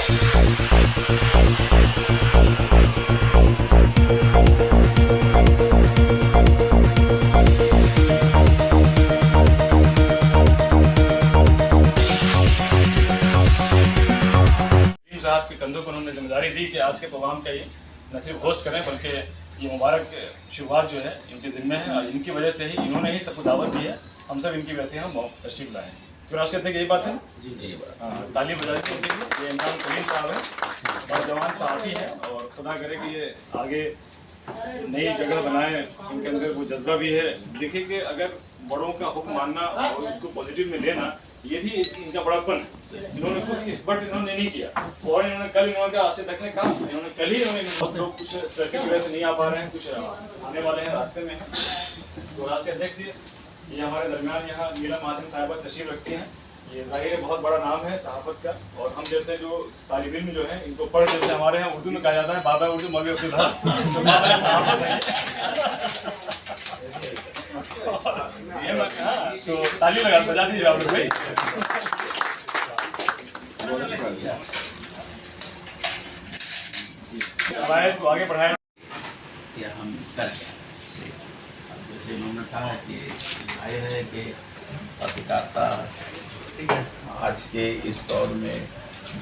के कंधों को उन्होंने जिम्मेदारी दी कि आज के प्रोग्राम का ये न सिर्फ होस्ट करें बल्कि ये मुबारक शुरुआत जो है इनके जिम्मे है और इनकी वजह से ही इन्होंने ही सबको दावत दी है। हम सब इनकी वजह से हम तशरीफ लाए। तो राष्ट्रीय अध्यक्ष यही बात है जी, यही बात। हाँ, ताली बजा दी इनके लिए। ये इमरान करीम साहब है, बहुत जवान साथी हैं और खुदा करे कि ये आगे नई जगह बनाए। इनके अंदर वो जज्बा भी है। देखिए कि अगर बड़ों का हुक्म मानना और उसको पॉजिटिव में लेना, ये भी इनका बड़ापन है। इन्होंने कुछ इस बट इन्होंने नहीं किया और इन्होंने कल इन्होंने आशा रखने का इन्होंने कल ही बहुत लोग कुछ ट्रैफिक की वजह से नहीं आ पा रहे हैं, कुछ आने वाले हैं रास्ते में। तो राष्ट्रीय अध्यक्ष ये हमारे दरमियान यहाँ नीलम मासिम साहिबा तशरीफ रखती हैं। ये जाहिर है बहुत बड़ा नाम है सहाफत का और हम जैसे जो तालिब इल्म जो है इनको पढ़ जैसे हमारे यहाँ उर्दू में कहा जाता है बाबा उर्दू मौलवी अब्दुल्ला, तो बाबा सहाफत है। ये तो ताली लगा बजा दीजिए आप लोग भाई। रवायत को आगे बढ़ाए या हम कर जैसे उन्होंने कहा कि जाहिर है कि पत्रकारिता आज के इस दौर में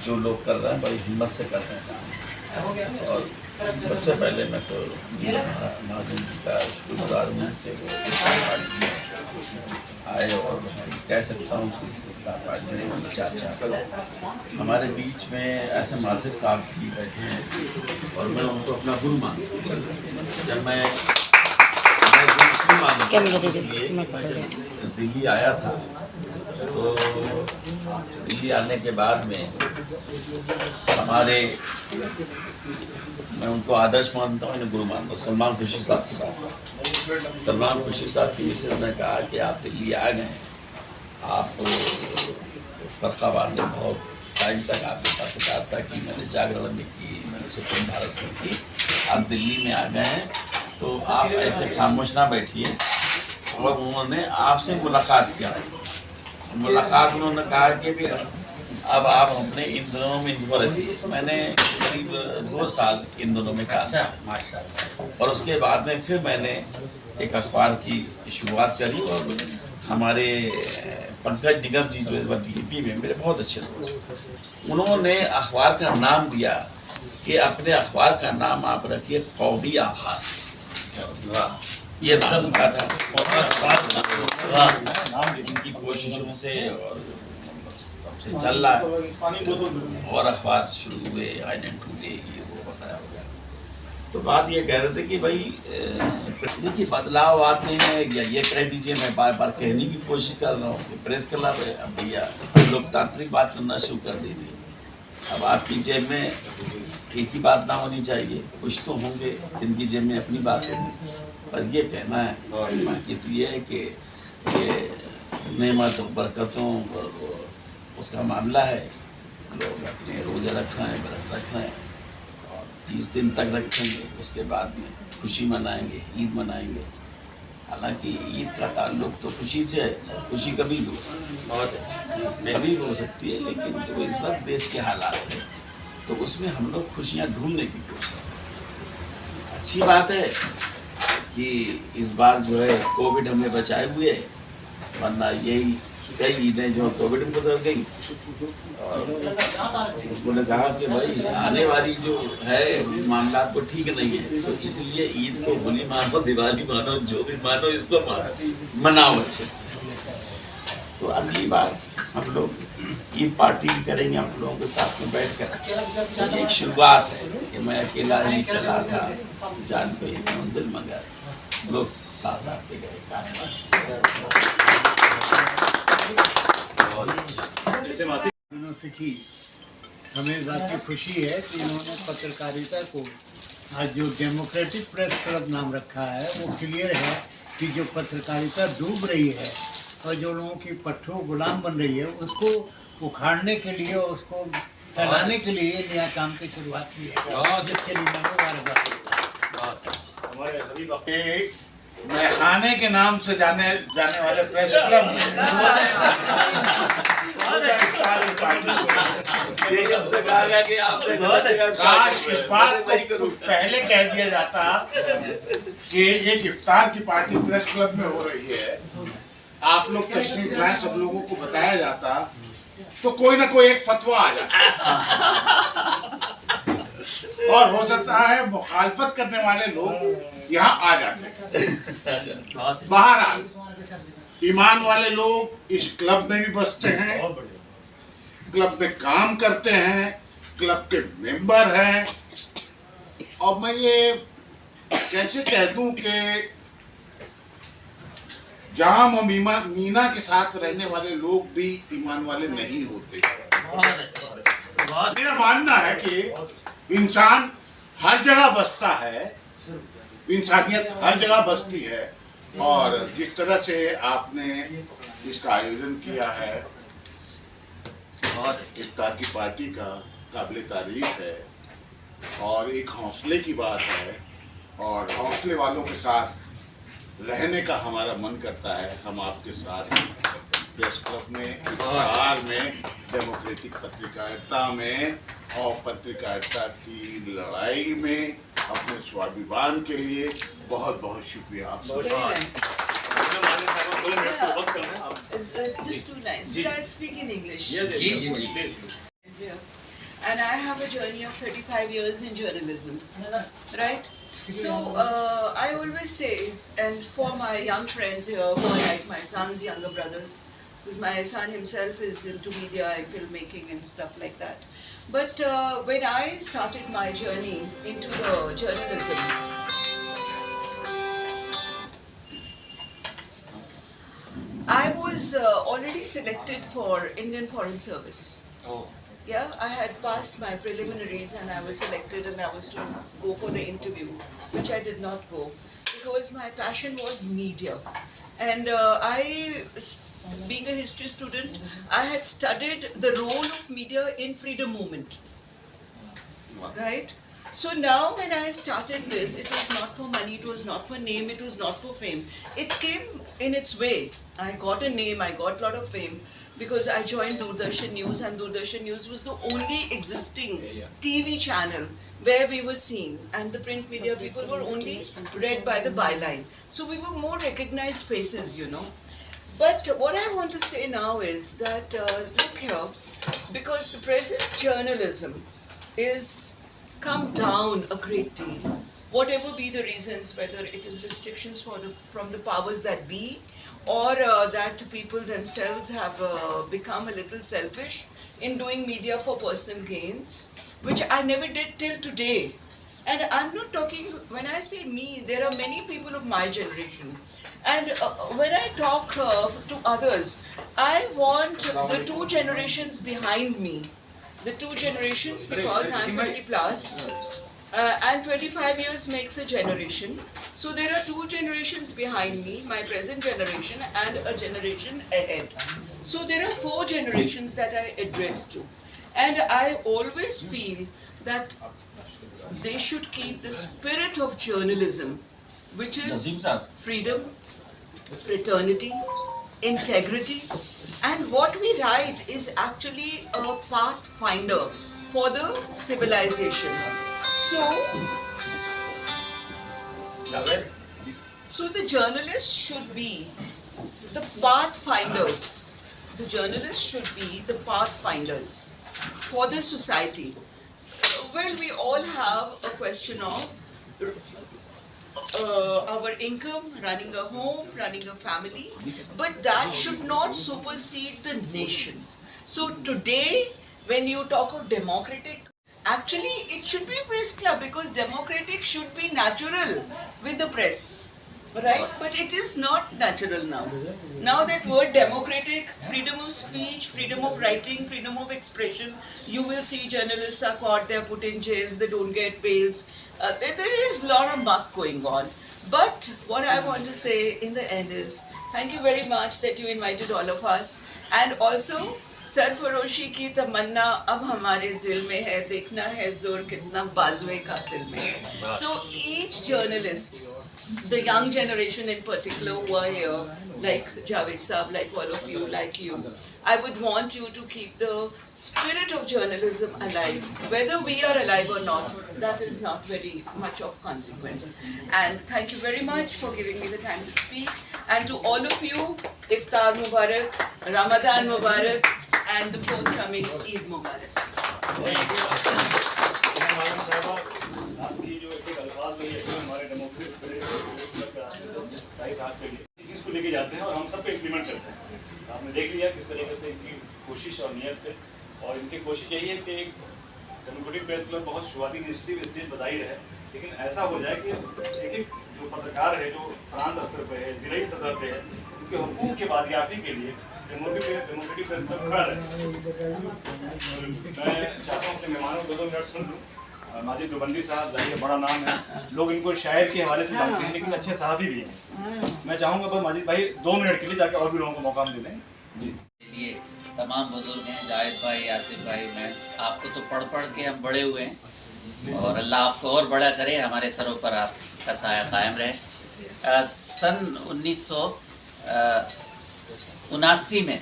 जो लोग कर रहे हैं बड़ी हिम्मत से कर रहे हैं और सबसे पहले मैं तो महाजन जी का शुक्रगुजार हूँ कि वो आए और कह सकता हूँ कि चाचा हमारे बीच में ऐसे मासिक साहब भी बैठे हैं और मैं उनको अपना गुरु मानता हूँ। जब मैं दिल्ली आया था तो दिल्ली आने के बाद में हमारे मैं उनको आदर्श मानता हूँ, इन्हें गुरु मानता हूँ। सलमान खुर्शीद साहब की बात, सलमान खुर्शीद साहब की मिसेज ने कहा कि आप दिल्ली आ गए, आप फर्खाबाद में बहुत टाइम तक आपने पत्रकारिता की, मैंने जागरण में की, मैंने सुप्रीम भारत में की, आप दिल्ली में आ गए हैं तो आप ऐसे खामोश ना बैठिए। और उन्होंने आपसे मुलाकात किया। मुलाकात में उन्होंने कहा कि भी अब आप अपने इन दिनों में हिंदू रहती। मैंने करीब 2 साल इन दिनों में कहा और उसके बाद में फिर मैंने एक अखबार की शुरुआत करी और हमारे पंकज निगम जी जो DAP में मेरे बहुत अच्छे दोस्त, उन्होंने अखबार का नाम दिया कि अपने अखबार का नाम आप रखिए कौमी आभास। ये नाम का था इनकी कोशिशों से और सबसे चल रहा है और अखबार शुरू हुए आइडेंट टुडे ये वो बताया। तो बात ये कह रहे थे कि भाई देखिए बदलाव आते हैं या ये कह दीजिए, मैं बार बार कहने की कोशिश कर रहा हूँ कि प्रेस क्लब है, अब भैया लोकतांत्रिक बात करना शुरू कर दीजिए। अब आपकी जेब में एक ही बात ना होनी चाहिए, कुछ तो होंगे जिनकी जेब में अपनी बात होगी। बस ये कहना है। बाकी तो ये है कि ये नेमत बरकतों और उसका मामला है। लोग अपने रोज़े रख रहे हैं, व्रत रख रहे हैं और 30 दिन तक रखेंगे, उसके बाद में खुशी मनाएंगे, ईद मनाएंगे। हालांकि ईद का ताल्लुक तो खुशी से है, खुशी कभी भी हो सकती है, कभी भी हो सकती है, लेकिन जो इस वक्त देश के हालात हैं तो उसमें हम लोग खुशियाँ ढूंढने की कोशिश करें। अच्छी बात है कि इस बार जो है कोविड हमें बचाए हुए, वरना यही कई ईदें जो कोविड में गुजर गई। और उन्होंने कहा कि भाई आने वाली जो है मामला को ठीक नहीं है, तो इसलिए ईद को होली मानो, दिवाली मानो, जो भी मानो इसको मनाओ अच्छे से। तो अगली बार हम लोग ईद पार्टी करेंगे हम लोगों के साथ में बैठ कर। तो एक शुरुआत है कि मैं अकेला ही चला था, जान पे मंजिल मगर लोग साथ आते गए। सीखी हमें इस बात की खुशी है कि इन्होंने पत्रकारिता को आज जो डेमोक्रेटिक प्रेस क्लब नाम रखा है वो क्लियर है कि जो पत्रकारिता डूब रही है और जो लोगों की पट्टों गुलाम बन रही है उसको उखाड़ने के लिए, उसको फैलाने के लिए नया काम की शुरुआत की है, जिसके लिए मैं मुबारकबाद। मैखाने के नाम से जाने वाले प्रेस क्लब ये जब तक आ गया कि आपने गलत जगह काश इस बात को पहले कह दिया जाता कि ये इफ्तार की पार्टी प्रेस क्लब में हो रही है, आप लोग तशरीफ लाए, सब लोगों को बताया जाता, तो कोई ना कोई एक फतवा आ जाता और हो सकता है मुखालफत करने वाले लोग यहाँ आ जाते। बहरहाल ईमान वाले लोग इस क्लब में भी बसते हैं, क्लब में काम करते हैं, क्लब के मेंबर हैं, और मैं ये कैसे कह दूं कि जाम और मीना के साथ रहने वाले लोग भी ईमान वाले नहीं होते। मेरा मानना है कि इंसान हर जगह बसता है, इंसानियत हर जगह बसती है, और जिस तरह से आपने इसका आयोजन किया है इफ्तार की पार्टी का, काबिल तारीफ है और एक हौसले की बात है, और हौसले वालों के साथ रहने का हमारा मन करता है। हम आपके साथ प्रेस क्लब में, इफ्तार में, डेमोक्रेटिक पत्रकारिता में और पत्रकारिता की लड़ाई में अपने स्वाभिमान के लिए बहुत बहुत शुक्रिया आपसे। Just 2 lines. Did I speak in English? Please. And I have a journey of 35 years in journalism, right? So I always say, and for my young friends here who are like my son's younger brothers, because my son himself is into media and filmmaking and stuff like that. But when I started my journey into the journalism, I was already selected for Indian Foreign Service. Yeah, I had passed my preliminaries and I was selected and I was to go for the interview, which I did not go because my passion was media. And being a history student, I had studied the role of media in freedom movement. Right? So now when I started this, it was not for money, it was not for name, it was not for fame. It came in its way. I got a name, I got a lot of fame because I joined Doordarshan News, and Doordarshan News was the only existing TV channel where we were seen, and the print media people were only read by the byline. So we were more recognized faces, you know. But what I want to say now is that, look here, because the present journalism is come down a great deal, whatever be the reasons, whether it is restrictions from the powers that be, or that people themselves have become a little selfish in doing media for personal gains, which I never did till today. And I'm not talking, when I say me, there are many people of my generation. And when I talk to others, I want the 2 generations behind me. The 2 generations, because I'm 50 plus, and 25 years makes a generation. So there are 2 generations behind me, my present generation and a generation ahead. So there are 4 generations that I address to. And I always feel that they should keep the spirit of journalism, which is freedom, fraternity, integrity, and what we write is actually a pathfinder for the civilization. So the journalists should be the pathfinders. The journalists should be the pathfinders for the society. Well, we all have a question of our income, running a home, running a family, but that should not supersede the nation. So today, when you talk of democratic, actually it should be a press club because democratic should be natural with the press, right? But it is not natural now. Now that word democratic, freedom of speech, freedom of writing, freedom of expression, you will see journalists are caught, they are put in jails, they don't get bails. There is a lot of muck going on. But what I want to say in the end is, thank you very much that you invited all of us. And also, सरफरोशी की तमन्ना अब हमारे दिल में है, देखना है जोर कितना बाजुए का दिल में है. So each journalist the young generation in particular who are here, like Javed Saab, like all of you, like you, I would want you to keep the spirit of journalism alive. Whether we are alive or not, that is not very much of consequence. And thank you very much for giving me the time to speak. And to all of you, Iftar Mubarak, Ramadan Mubarak, and the forthcoming Eid Mubarak. आपकी जो एक अल्फाज में ये हमारे democratic इसको लेके जाते हैं और हम सब पे इम्प्लीमेंट करते हैं। आपने देख लिया किस तरीके से इनकी कोशिश और नियत है, और इनकी कोशिश यही है कि एक डेमोक्रेटिक प्रेस क्लब बहुत शुरुआती इनिशिएटिव इसलिए बताई रहे, लेकिन ऐसा हो जाए कि एक एक जो पत्रकार है जो प्रांत स्तर पर है, जिले सतह पे है, उनके हुकूक के बाजियाफी के लिए डेमोक्रेटिक प्रेस क्लब खड़ा रहे। मैं चाहता हूँ अपने मेहमानों को 2 मिनट सुन लूँ। माजिद देवबंदी साहब जाहिर बड़ा नाम है, लोग इनको शायर के हवाले से जानते हैं, लेकिन अच्छे सहाफ़ी भी हैं। मैं चाहूँगा बस माजिद भाई 2 मिनट के लिए, ताकि और भी लोगों को मौका दे दें। जी लिए तमाम बुजुर्ग हैं, जाहिद भाई, आसिफ भाई, मैं आपको तो पढ़ पढ़ के हम बड़े हुए हैं, और अल्लाह आपको और बड़ा करे, हमारे सरों पर आपका साया कायम रहे। सन 1979 में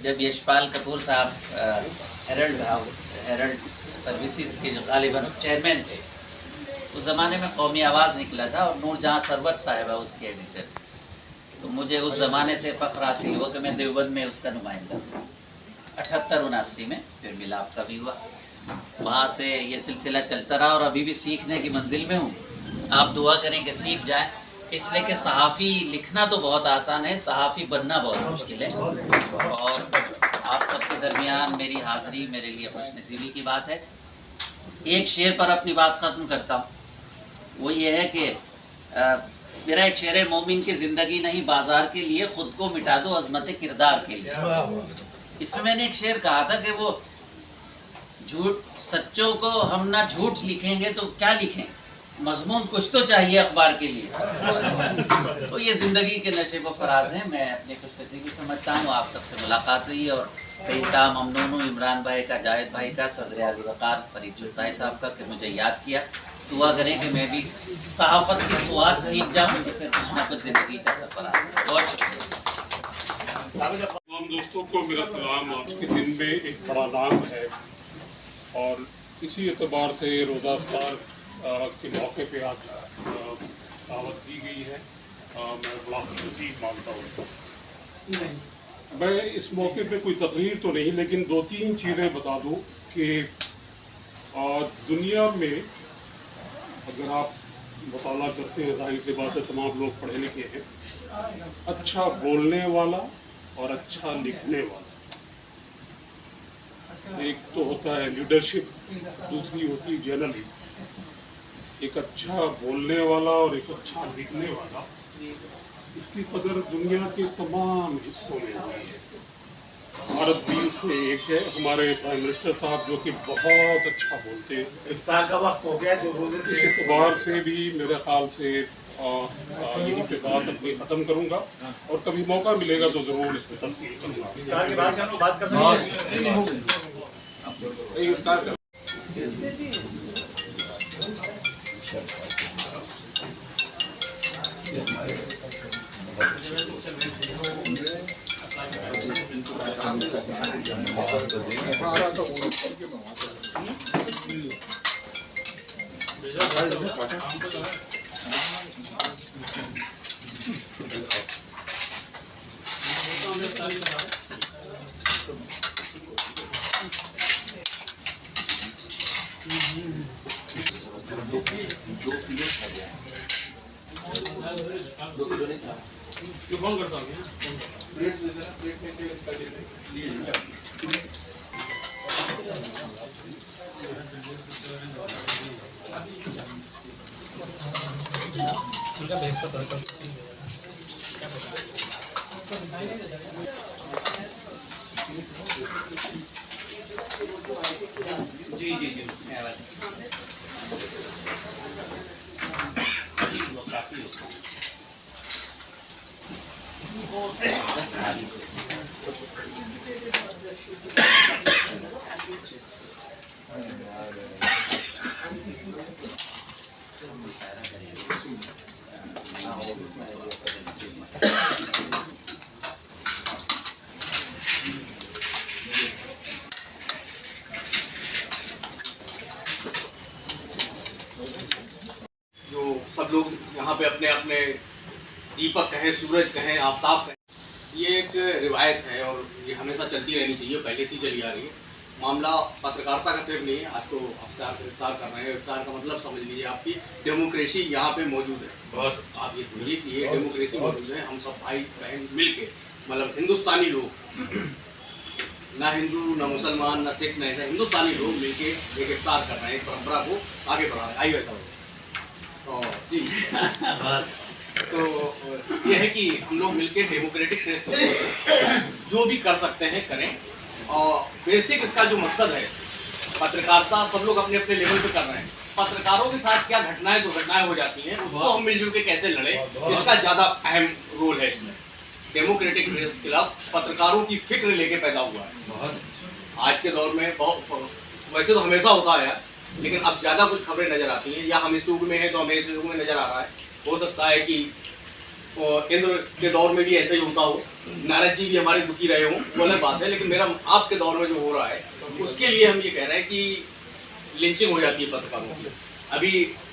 जब यशपाल कपूर साहब हेरल्ड सर्विसेज के जो गालिबन चेयरमैन थे, उस ज़माने में कौमी आवाज़ निकला था और नूरजहाँ सरवत साहिबा उसके एडिटर। तो मुझे उस ज़माने से फ़ख्र हासिल हुआ कि मैं देवबंद में उसका नुमाइंदा था। 78-79 में फिर मिलाप का भी हुआ, वहाँ से ये सिलसिला चलता रहा और अभी भी सीखने की मंजिल में हूँ। आप दुआ करें कि सीख जाए, इसलिए कि सहाफ़ी लिखना तो बहुत आसान है, सहाफ़ी बनना बहुत मुश्किल है। और आप सबके दरमियान मेरी हाज़िरी मेरे लिए खुशनसीबी की बात है। एक शेर पर अपनी बात ख़त्म करता हूँ, वो ये है कि मेरा एक शेर है, मोमिन की ज़िंदगी नहीं बाज़ार के लिए, ख़ुद को मिटा दो अज़मत किरदार के लिए। इसमें मैंने एक शेर कहा था कि वो झूठ सच्चों को हम ना झूठ लिखेंगे तो क्या लिखें, मजमून कुछ तो चाहिए अखबार के लिए। तो ये ज़िंदगी के नशे व फराज हैं। मैं अपनी खुशनसीबी समझता हूँ, आप सबसे मुलाकात हुई और बेइंतहा ममनून हूँ इमरान भाई का, जाहिद भाई का, सदर आज़ी वक़ार फरीद जुल्ताई साहब का कि मुझे याद किया। दुआ करें कि मैं भी सहाफ़त की स्वाद सीख जाऊँ तो फिर कुछ ना कुछ ज़िंदगी का सफ़र आ जाए। बहुत शुक्रिया। तमाम दोस्तों को मेरा सलाम। आज के दिन में एक बड़ा नाम है और इसी एतबार से रोज़ा इफ्तार के मौके पे आज दावत दी गई है। मैं बड़ा खुशनसीब मानता हूँ। मैं इस मौके पे कोई तकरीर तो नहीं, लेकिन 2-3 चीज़ें बता दूँ कि दुनिया में अगर आप मुताला करते हैं, जाहिर सी बात है तमाम लोग पढ़े लिखे हैं, अच्छा बोलने वाला और अच्छा लिखने वाला, एक तो होता है लीडरशिप, दूसरी होती है जर्नलिस्ट। एक अच्छा बोलने वाला और एक अच्छा लिखने वाला, इसकी कदर दुनिया के तमाम हिस्सों में हुई है। भारत भी उसमें एक है। हमारे प्राइम मिनिस्टर साहब जो कि बहुत अच्छा बोलते हैं, इफ्तार का वक्त हो गया, 2 रोजे इस एतबार से भी मेरे ख्याल से यहीं पे बात अपनी ख़त्म करूँगा और कभी मौका मिलेगा तो ज़रूर इस पर तफसील करूँगा। जो सब लोग यहाँ पे अपने अपने दीपक कहें, सूरज कहें, आफताब कहें, ये एक रिवायत है और ये हमेशा चलती रहनी चाहिए, पहले से ही चली आ रही है। मामला पत्रकारिता का सिर्फ नहीं है, आज तो अफ्तार गिरफ्तार कर रहे हैं। इफ्तार का मतलब समझ लीजिए आपकी डेमोक्रेसी यहाँ पे मौजूद है। बहुत आप ये समझिए कि ये डेमोक्रेसी मौजूद है। हम सब भाई बहन मिल के, मतलब हिंदुस्तानी लोग, ना हिंदू ना मुसलमान ना सिख ना ऐसा, हिंदुस्तानी लोग मिलके एक इफ्तार कर रहे हैं, एक परंपरा को आगे बढ़ा रहे हैं। आइए बैठा जी। तो ये है कि हम लोग मिलके डेमोक्रेटिक प्रेस को जो भी कर सकते हैं करें। और बेसिक इसका जो मकसद है, पत्रकारिता सब लोग अपने अपने लेवल पे कर रहे हैं। पत्रकारों के साथ क्या घटनाएं दुर्घटनाएं हो जाती हैं, उसको हम मिलजुल के कैसे लड़े, इसका ज़्यादा अहम रोल है इसमें। डेमोक्रेटिक प्रेस क्लब पत्रकारों की फिक्र लेके पैदा हुआ है। आज के दौर में बहुत, वैसे तो हमेशा होता है यार, लेकिन अब ज़्यादा कुछ खबरें नज़र आती हैं, या हम इस युग में हैं तो हमें इस युग में नज़र आ रहा है। हो सकता है कि इंद्र के दौर में भी ऐसा ही होता हो, नारद जी भी हमारे दुखी रहे हों, वो अलग बात है। लेकिन मेरा आपके दौर में जो हो रहा है उसके लिए हम ये कह रहे हैं कि लिंचिंग हो जाती है पत्रकारों की। अभी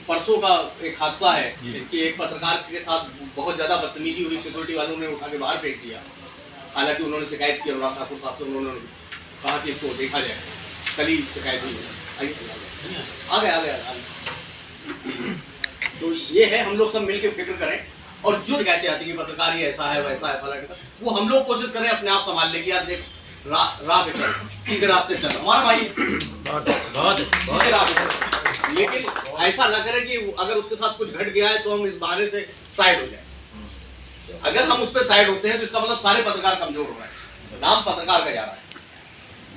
परसों का एक हादसा है कि एक पत्रकार के साथ बहुत ज़्यादा बदतमीजी हुई, सिक्योरिटी वालों ने उठा के बाहर फेंक दिया। हालांकि उन्होंने शिकायत की अनुराग ठाकुर साहब से, उन्होंने कहा कि इसको देखा जाए, कल ही शिकायत हुई है। आ गया। तो ये है, हम लोग सब मिलकर फिक्र करें और जो शिकायतें आती है कि पत्रकार ही ऐसा है वैसा है फला, वो हम लोग कोशिश करें अपने आप संभालने की। यार देख, राह पे चल, सीधे रास्ते चल, हमारा भाई सीधे राह पे चल। लेकिन ऐसा ना करें कि अगर उसके साथ कुछ घट गया है तो हम इस बहाने से साइड हो जाए। अगर हम उस पर साइड होते हैं तो इसका मतलब सारे पत्रकार कमजोर हो रहे हैं, नाम पत्रकार का जा रहा है।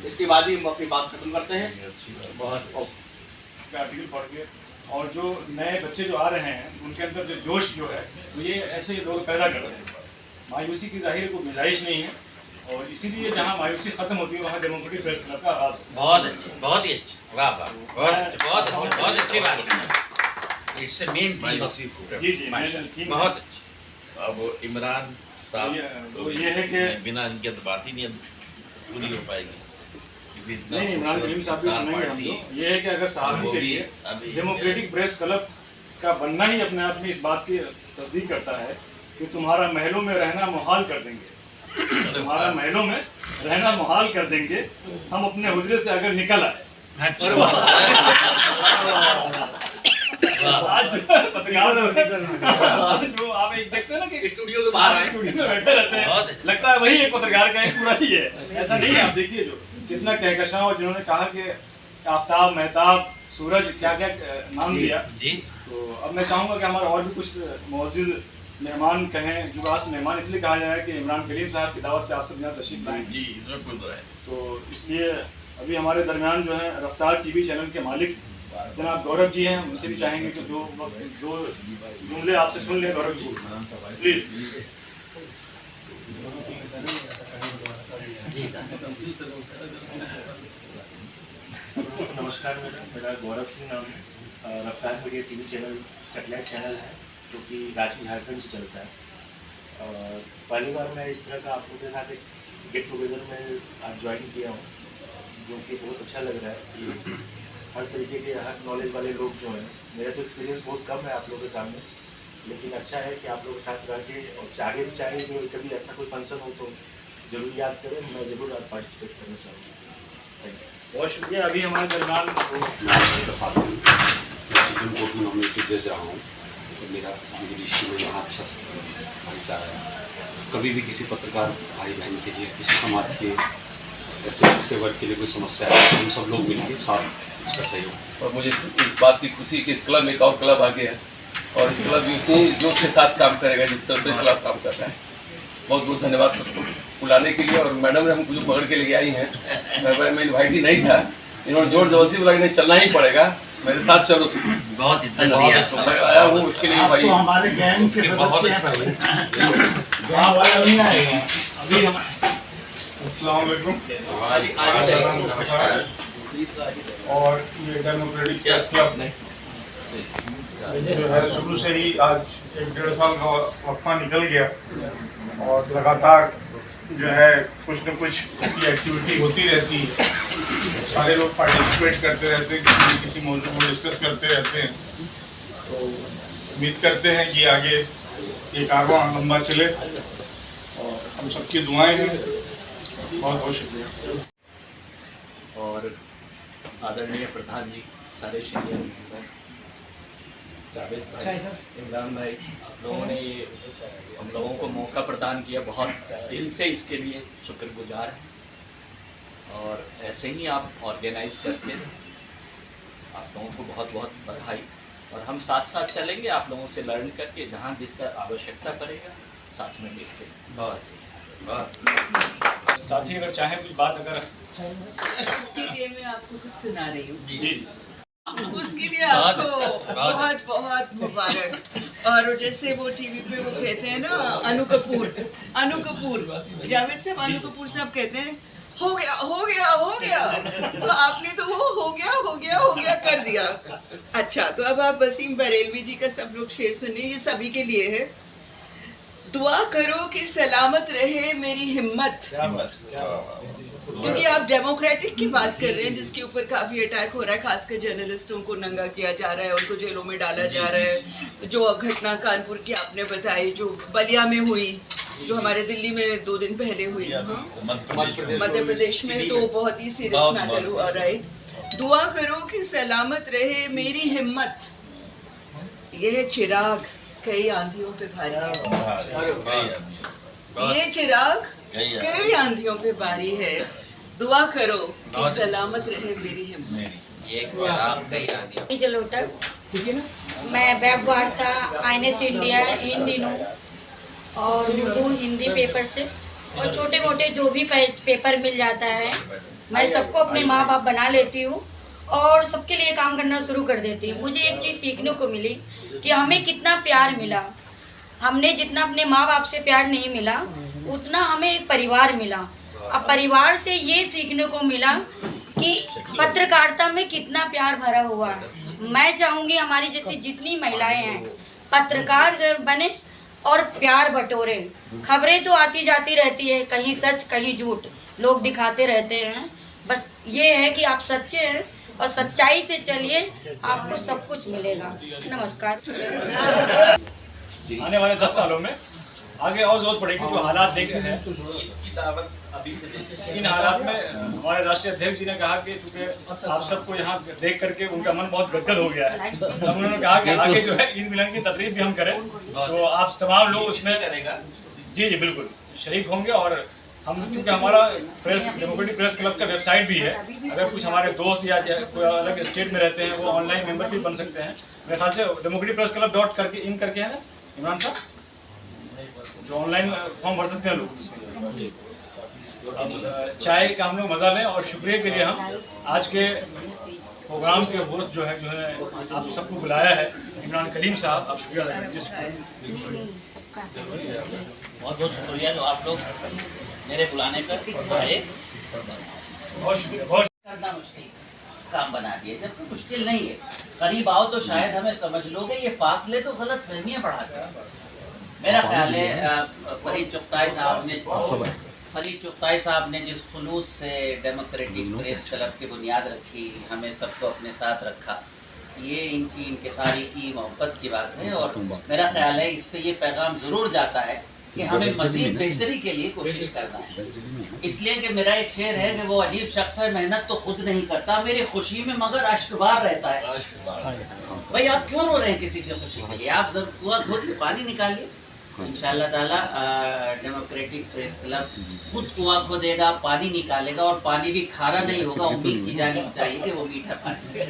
इसके बाद ही हम अपनी बात खत्म करते हैं। आर्टिकल पढ़ के, और जो नए बच्चे जो आ रहे हैं उनके अंदर जो जोश जो है तो ये ऐसे लोग पैदा कर रहे हैं। मायूसी की जाहिर कोई गुंजाइश नहीं है, और इसीलिए जहाँ मायूसी खत्म होती है वहाँ डेमोक्रेटिक प्रेस क्लब का आगाज होता है। बहुत अच्छी, बहुत ही अच्छी, वाह वाह, बहुत अच्छी बात है। It's main theme. जी बहुत अच्छी। अब इमरान साहब तो ये है कि बिना इनके तो बात ही नहीं पूरी हो पाएगी। नहीं, इमरान करीम साहब भी सुनेंगे हम लोग। ये है कि अगर साहब के लिए डेमोक्रेटिक प्रेस क्लब का बनना ही अपने आप में इस बात की तस्दीक करता है कि तुम्हारा महलों में रहना मुहाल कर देंगे, तुम्हारा महलों में रहना मुहाल कर देंगे हम अपने हुजरे से अगर निकल आए। आज पत्रकार जो आप एक देखते हैं ना कि स्टूडियो से बाहर स्टूडियो में बैठे रहते हैं, लगता है वही एक पत्रकार का एक पूरा ही है। ऐसा नहीं है। आप देखिए जो कितना कहकशां, और जिन्होंने कहा कि आफ्ताब, महताब, सूरज, क्या क्या नाम दिया जी। तो अब मैं चाहूँगा कि हमारे और भी कुछ मौजूद मेहमान कहें, जो आज मेहमान इसलिए कहा जाए कि इमरान करीम साहब की दावत पे आप सब यहाँ तशरीफ लाएँ जी, इसमें कोई बुराई तो इसलिए अभी हमारे दरमियान जो है रफ्तार टीवी चैनल के मालिक जनाब गौरव जी हैं, उनसे भी चाहेंगे कि दो जुमले आपसे सुन लें। गौरव जी प्लीज। नमस्कार, मेरा गौरव सिंह नाम है। रफ्तार media TV channel satellite channel है जो कि रांची झारखंड से चलता है। पहली बार मैं इस तरह का आप लोगों के साथ एक गेट टुगेदर में आज ज्वाइन किया हूँ, जो कि बहुत अच्छा लग रहा है कि हर तरीके के हर नॉलेज वाले लोग जो हैं। मेरा तो एक्सपीरियंस बहुत कम है आप लोगों के सामने, लेकिन अच्छा है कि आप लोगों के साथ रह के, और आगे भी चाहे कि कभी ऐसा कोई फंक्शन हो तो ज़रूर याद करें, मैं ज़रूर आज पार्टिसिपेट करना चाहूँगा। थैंक यू, बहुत शुक्रिया। अभी हमारे दरमियान कोर्ट में नॉमिनेटेड जज रहा हूँ, तो मेरी इश्यू में यहाँ अच्छा भाईचारा है। कभी भी किसी पत्रकार भाई बहन के लिए, किसी समाज के ऐसे पिछड़े वर्ग के लिए कोई समस्या है, हम सब लोग मिलकर साथ उसका सहयोग। और मुझे इस बात की खुशी कि इस क्लब में एक और क्लब आगे है, और इस क्लब उसी जोश के साथ काम करेगा जिस तरह से क्लब काम कर रहा है। बहुत बहुत धन्यवाद सबको बुलाने के लिए। और मैडम ने हमको जो पकड़ के लेके आई हैं, मैं इन्वाइट ही नहीं था, इन्होंने जोर जबरदस्ती बोला कि नहीं चलना ही पड़ेगा, मेरे साथ चलो। बहुत अच्छा आया हूँ उसके लिए भाई। तो हमारे गैंग के सदस्य हैं भाई, गैंग वाले नहीं आए हैं अभी हम अस्सलाम वालेकुम। और ये डेमोक्रेटिक प्रेस क्लब जो है शुरू से ही आज 1-1.5 साल का वक्फा निकल गया और लगातार जो है कुछ न कुछ इसकी एक्टिविटी होती रहती है। सारे लोग पार्टिसिपेट करते रहते हैं, किसी न किसी मौजूद को डिस्कस करते रहते हैं। तो उम्मीद करते हैं कि आगे ये कारवां लंबा चले और हम सबकी दुआएं हैं। बहुत बहुत शुक्रिया। और आदरणीय प्रधान जी, सारे सीनियर जावेद भाई, इमरान भाई, आप लोगों ने ये हम लोगों को मौका प्रदान किया, बहुत दिल से इसके लिए शुक्रगुजार हैं। और ऐसे ही आप ऑर्गेनाइज करके आप लोगों को बहुत बहुत बधाई। और हम साथ साथ चलेंगे, आप लोगों से लर्न करके, जहाँ जिसका आवश्यकता पड़ेगा साथ में मिल के। साथ ही अगर चाहें कुछ बात अगर उसके लिए मैं आपको कुछ सुना रही हूँ। जी उसके लिए आपको बहुत बहुत मुबारक। और जैसे वो टीवी पे वो कहते हैं ना, अनु कपूर जावेद साहब, अनु कपूर साहब कहते हैं हो गया हो गया हो गया, तो आपने तो वो हो गया कर दिया। अच्छा, तो अब आप वसीम बरेलवी जी का सब लोग शेर सुनिए, ये सभी के लिए है। दुआ करो कि सलामत रहे मेरी हिम्मत, क्योंकि आप डेमोक्रेटिक की बात कर रहे हैं, जिसके ऊपर काफ़ी अटैक हो रहा है, खासकर जर्नलिस्टों को नंगा किया जा रहा है, उनको जेलों में डाला जा रहा है। जो घटना कानपुर की आपने बताई, जो बलिया में हुई, जो हमारे दिल्ली में 2 दिन पहले हुई, मध्य प्रदेश में, तो बहुत ही सीरियस मैटर हुआ। राइट, दुआ करो कि सलामत रहे मेरी हिम्मत, यह चिराग कई आंधियों पे भारी है, ये चिराग कई आंधियों पे भारी है। दुआ करो कि सलामत रहे मेरी हिम्मत। जलोटा, मैं वेब वार्ता INS इंडिया इन दिनों और उर्दू हिंदी पेपर से, और छोटे मोटे जो भी पेपर मिल जाता है मैं सबको अपने माँ बाप बना लेती हूँ और सबके लिए काम करना शुरू कर देती हूँ। मुझे एक चीज़ सीखने को मिली कि हमें कितना प्यार मिला, हमने जितना अपने माँ बाप से प्यार नहीं मिला उतना हमें एक परिवार मिला। अब परिवार से ये सीखने को मिला कि पत्रकारिता में कितना प्यार भरा हुआ है। मैं चाहूँगी हमारी जैसी जितनी महिलाएं हैं पत्रकार बने और प्यार बटोरे। खबरें तो आती जाती रहती है, कहीं सच कहीं झूठ लोग दिखाते रहते हैं, बस ये है कि आप सच्चे हैं और सच्चाई से चलिए, आपको सब कुछ मिलेगा। नमस्कार। आने वाले 10 सालों में आगे और जरूरत पड़ेगी। जो हालात देख रहे हैं, इन हालात में हमारे राष्ट्रीय अध्यक्ष जी ने कहा कि चूंकि आप सबको यहाँ देख करके उनका मन बहुत गदगद हो गया है, तब उन्होंने कहा कि आगे जो है ईद मिलन की तकरीब भी हम करें, तो आप तमाम लोग उसमें जी बिल्कुल शरीक होंगे। और हम चूँकि हमारा डेमोक्रेटिक प्रेस क्लब का वेबसाइट भी है, अगर कुछ हमारे दोस्त या कोई अलग स्टेट में रहते हैं वो ऑनलाइन मेंबर भी बन सकते हैं। मेरे ख्याल से डेमोक्रेटिक प्रेस क्लब डॉट करके इन करके है ना इमरान साहब, जो ऑनलाइन फॉर्म भर सकते हैं लोग। अब चाय का हम लोग मज़ा लें और शुक्रिया के लिए हम आज के प्रोग्राम के होस्ट जो है आप सबको बुलाया है, इमरान करीम साहब, आप शुक्रिया अदा करें। बहुत बहुत शुक्रिया जो आप लोग मेरे बुलाने पर आए। बहुत शुक्रिया। बहुत करना मुश्किल काम बना दिए, जबकि मुश्किल नहीं है। करीब आओ तो शायद हमें समझ लोगे। ये फासले तो गलत फहमियाँ बढ़ाते हैं। मेरा ख्याल है फरीद चुगताई साहब ने जिस खुलूस से डेमोक्रेटिक प्रेस क्लब की बुनियाद रखी, हमें सबको अपने साथ रखा, ये इनकी इनकिसारी की मोहब्बत की बात है। और मेरा ख्याल है इससे ये पैगाम ज़रूर जाता है कि हमें मज़ीद बेहतरी के लिए कोशिश करना है। इसलिए कि मेरा एक शेर है कि वो अजीब शख्स है, मेहनत तो खुद नहीं करता, मेरी खुशी में मगर अश्कबार रहता है। भाई आप क्यों रो रहे हैं किसी की खुशी के लिए? आप जब कुआं खोद के पानी निकालिए, इंशाअल्लाह ताला डेमोक्रेटिक प्रेस क्लब खुद कुआं खोदेगा, पानी निकालेगा, और पानी भी खारा नहीं होगा। उम्मीद की जानी चाहिए कि वो मीठा पानी